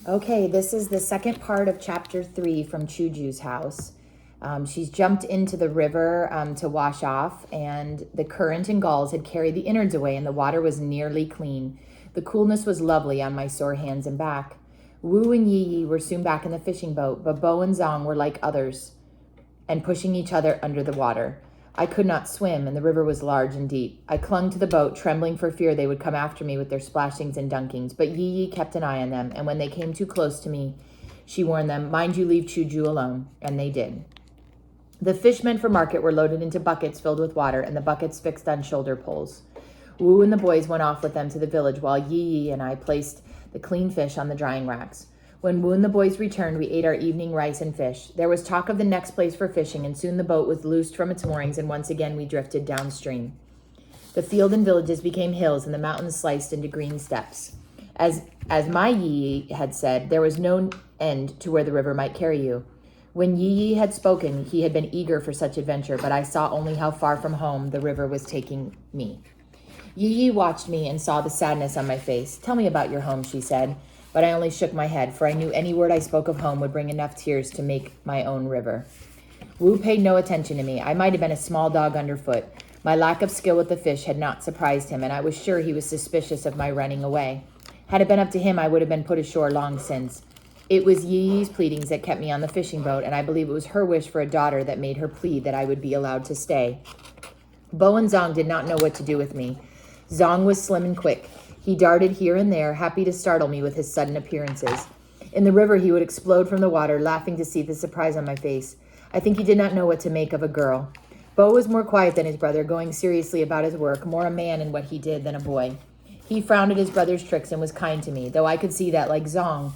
Okay, this is the second part of chapter 3 from Chuju's house. She's jumped into the river to wash off, and the current and gulls had carried the innards away, and the water was nearly clean. The coolness was lovely on my sore hands and back. Wu and Yi Yi were soon back in the fishing boat, but Bo and Zong were like others and pushing each other under the water. I could not swim, and the river was large and deep. I clung to the boat, trembling for fear they would come after me with their splashings and dunkings, but Yi Yi kept an eye on them, and when they came too close to me, she warned them, "Mind you leave Chuju alone," and they did. The fish meant for market were loaded into buckets filled with water, and the buckets fixed on shoulder poles. Wu and the boys went off with them to the village, while Yi Yi and I placed the clean fish on the drying racks. When Wu and the boys returned, we ate our evening rice and fish. There was talk of the next place for fishing, and soon the boat was loosed from its moorings, and once again we drifted downstream. The field and villages became hills, and the mountains sliced into green steppes. As my Yi Yi had said, there was no end to where the river might carry you. When Yi Yi had spoken, he had been eager for such adventure, but I saw only how far from home the river was taking me. Yi Yi watched me and saw the sadness on my face. "Tell me about your home," she said. But I only shook my head, for I knew any word I spoke of home would bring enough tears to make my own river. Wu paid no attention to me. I might have been a small dog underfoot. My lack of skill with the fish had not surprised him, and I was sure he was suspicious of my running away. Had it been up to him, I would have been put ashore long since. It was Yi Yi's pleadings that kept me on the fishing boat, and I believe it was her wish for a daughter that made her plead that I would be allowed to stay. Bo and Zong did not know what to do with me. Zong was slim and quick. He darted here and there, happy to startle me with his sudden appearances. In the river, he would explode from the water, laughing to see the surprise on my face. I think he did not know what to make of a girl. Bo was more quiet than his brother, going seriously about his work, more a man in what he did than a boy. He frowned at his brother's tricks and was kind to me, though I could see that, like Zong,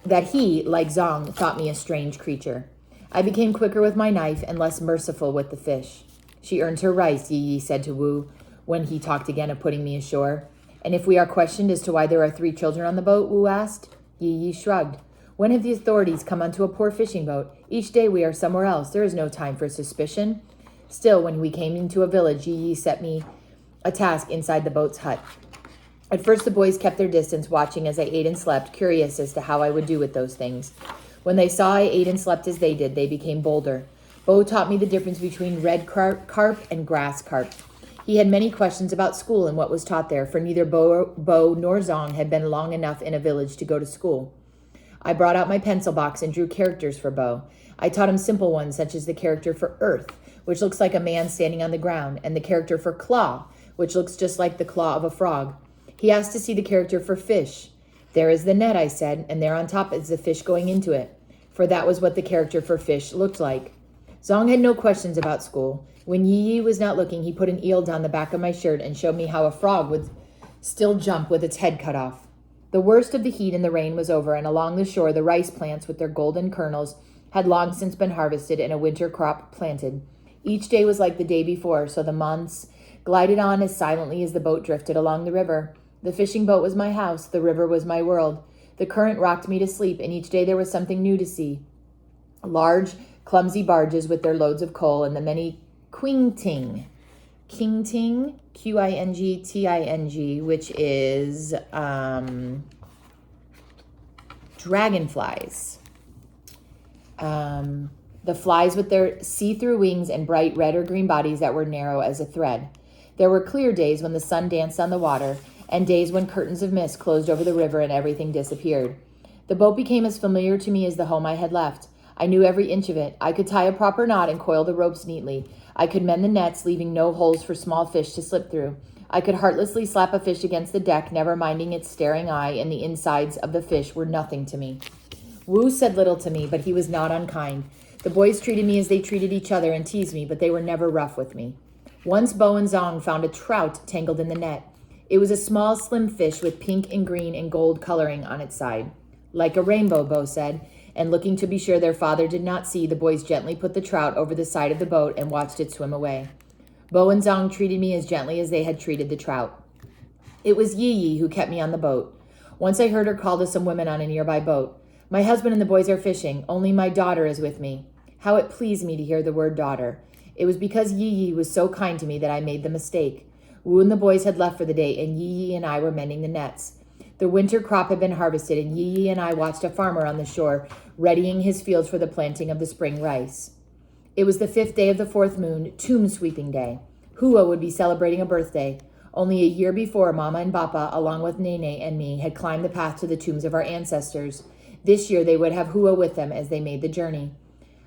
thought me a strange creature. I became quicker with my knife and less merciful with the fish. "She earns her rice," Yi Yi said to Wu when he talked again of putting me ashore. "And if we are questioned as to why there are 3 children on the boat," Wu asked. Yi Yi shrugged. "When have the authorities come onto a poor fishing boat? Each day we are somewhere else. There is no time for suspicion." Still, when we came into a village, Yi Yi set me a task inside the boat's hut. At first, the boys kept their distance, watching as I ate and slept, curious as to how I would do with those things. When they saw I ate and slept as they did, they became bolder. Bo taught me the difference between red carp and grass carp. He had many questions about school and what was taught there, for neither Bo nor Zong had been long enough in a village to go to school. I brought out my pencil box and drew characters for Bo. I taught him simple ones, such as the character for Earth, which looks like a man standing on the ground, and the character for Claw, which looks just like the claw of a frog. He asked to see the character for Fish. "There is the net," I said, "and there on top is the fish going into it," for that was what the character for Fish looked like. Zong had no questions about school. When Yi Yi was not looking, he put an eel down the back of my shirt and showed me how a frog would still jump with its head cut off. The worst of the heat and the rain was over, and along the shore the rice plants with their golden kernels had long since been harvested and a winter crop planted. Each day was like the day before, so the months glided on as silently as the boat drifted along the river. The fishing boat was my house, the river was my world. The current rocked me to sleep, and each day there was something new to see. Large, clumsy barges with their loads of coal, and the many Qingting, Qingting, which is dragonflies. The flies with their see-through wings and bright red or green bodies that were narrow as a thread. There were clear days when the sun danced on the water, and days when curtains of mist closed over the river and everything disappeared. The boat became as familiar to me as the home I had left. I knew every inch of it. I could tie a proper knot and coil the ropes neatly. I could mend the nets, leaving no holes for small fish to slip through. I could heartlessly slap a fish against the deck, never minding its staring eye, and the insides of the fish were nothing to me. Wu said little to me, but he was not unkind. The boys treated me as they treated each other and teased me, but they were never rough with me. Once Bo and Zong found a trout tangled in the net. It was a small, slim fish with pink and green and gold coloring on its side. "Like a rainbow," Bo said, and looking to be sure their father did not see, the boys gently put the trout over the side of the boat and watched it swim away. Bo and Zong treated me as gently as they had treated the trout. It was Yi Yi who kept me on the boat. Once I heard her call to some women on a nearby boat. "My husband and the boys are fishing. Only my daughter is with me." How it pleased me to hear the word daughter. It was because Yi Yi was so kind to me that I made the mistake. Wu and the boys had left for the day, and Yi Yi and I were mending the nets. The winter crop had been harvested, and Yi and I watched a farmer on the shore readying his fields for the planting of the spring rice. It was the 5th day of the 4th moon, tomb sweeping day. Hua would be celebrating a birthday. Only a year before, Mama and Papa, along with Nene and me, had climbed the path to the tombs of our ancestors. This year they would have Hua with them as they made the journey.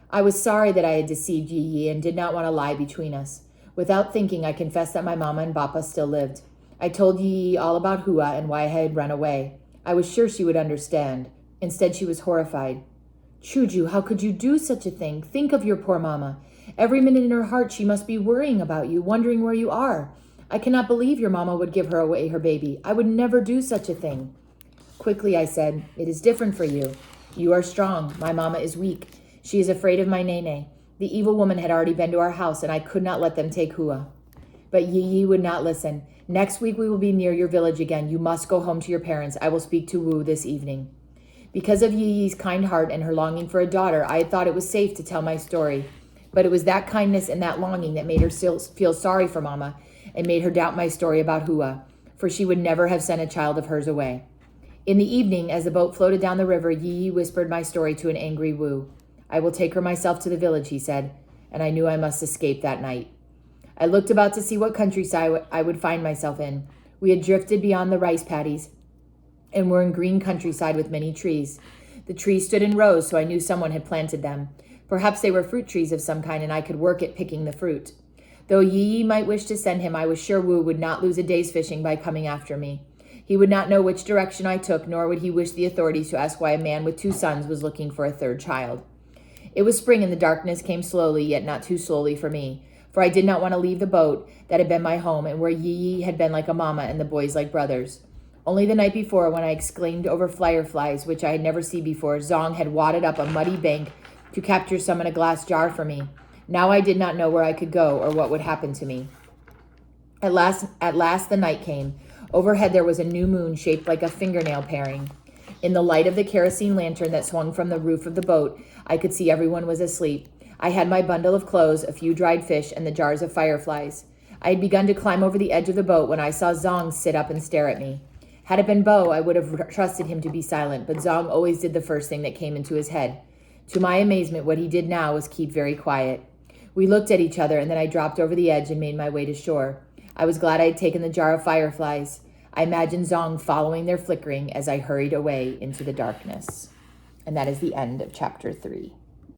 I was sorry that I had deceived Yi and did not want to lie between us. Without thinking, I confessed that my Mama and Papa still lived. I told Yi all about Hua and why I had run away. I was sure she would understand. Instead, she was horrified. Chuju, how could you do such a thing? Think of your poor Mama. Every minute in her heart, she must be worrying about you, wondering where you are. I cannot believe your Mama would give her away her baby. I would never do such a thing. Quickly, I said, it is different for you. You are strong. My Mama is weak. She is afraid of my Nene. The evil woman had already been to our house, and I could not let them take Hua. But Yi would not listen. Next week we will be near your village again. You must go home to your parents. I will speak to Wu this evening. Because of Yi's kind heart and her longing for a daughter, I had thought it was safe to tell my story. But it was that kindness and that longing that made her still feel sorry for Mama and made her doubt my story about Hua, for she would never have sent a child of hers away. In the evening, as the boat floated down the river, Yi whispered my story to an angry Wu. I will take her myself to the village, he said, and I knew I must escape that night. I looked about to see what countryside I would find myself in. We had drifted beyond the rice paddies and were in green countryside with many trees. The trees stood in rows, so I knew someone had planted them. Perhaps they were fruit trees of some kind, and I could work at picking the fruit. Though Yi might wish to send him, I was sure Wu would not lose a day's fishing by coming after me. He would not know which direction I took, nor would he wish the authorities to ask why a man with 2 sons was looking for a 3rd child. It was spring, and the darkness came slowly, yet not too slowly for me, for I did not want to leave the boat that had been my home and where Yi had been like a mama and the boys like brothers. Only the night before, when I exclaimed over fireflies, which I had never seen before, Zong had wadded up a muddy bank to capture some in a glass jar for me. Now I did not know where I could go or what would happen to me. At last the night came. Overhead there was a new moon shaped like a fingernail paring. In the light of the kerosene lantern that swung from the roof of the boat, I could see everyone was asleep. I had my bundle of clothes, a few dried fish, and the jars of fireflies. I had begun to climb over the edge of the boat when I saw Zong sit up and stare at me. Had it been Bo, I would have trusted him to be silent, but Zong always did the first thing that came into his head. To my amazement, what he did now was keep very quiet. We looked at each other, and then I dropped over the edge and made my way to shore. I was glad I had taken the jar of fireflies. I imagined Zong following their flickering as I hurried away into the darkness. And that is the end of chapter 3.